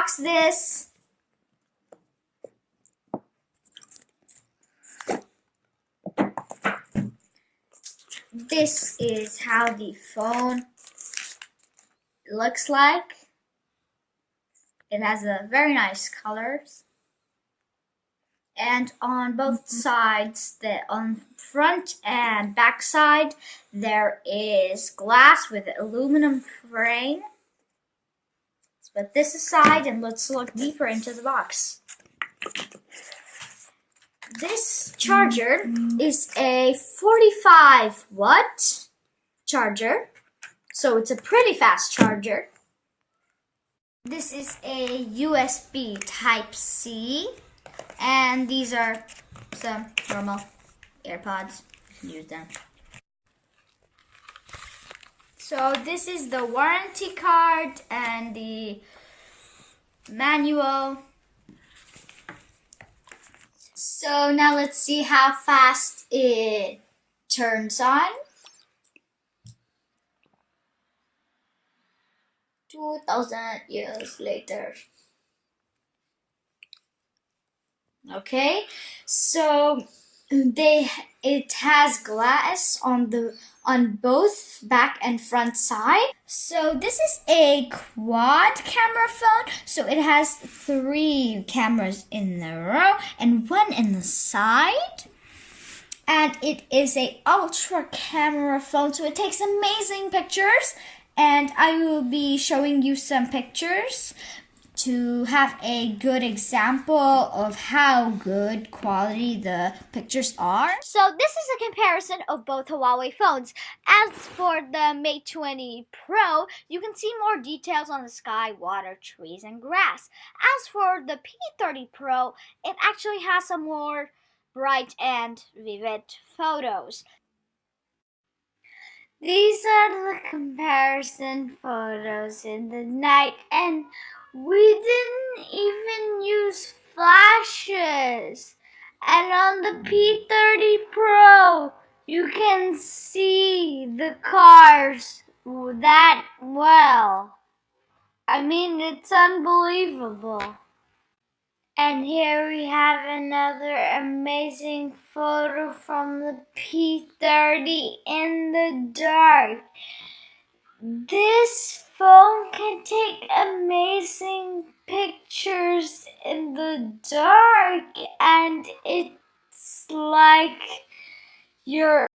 unbox this. This is how the phone looks like. It has a very nice colors. And on both sides, on front and back side, there is glass with aluminum frame. Let's put this aside and let's look deeper into the box. This charger is a 45-watt charger, so it's a pretty fast charger. This is a USB Type-C, and these are some normal AirPods. You can use them. So this is the warranty card and the manual. So now let's see how fast it turns on. 2,000 years later. Okay, so it has glass on both back and front side. So this is a quad camera phone. So it has 3 cameras in a row and 1 in the side. And it is a ultra camera phone, so it takes amazing pictures. And I will be showing you some pictures to have a good example of how good quality the pictures are. So this is a comparison of both Huawei phones. As for the Mate 20 Pro, you can see more details on the sky, water, trees, and grass. As for the P30 Pro, it actually has some more bright and vivid photos. These are the comparison photos in the night, and we didn't even use flashes. And on the P30 Pro, you can see the cars that well. I mean, it's unbelievable. And here we have another amazing photo from the P30 in the dark. This phone can take amazing pictures in the dark, and it's like you're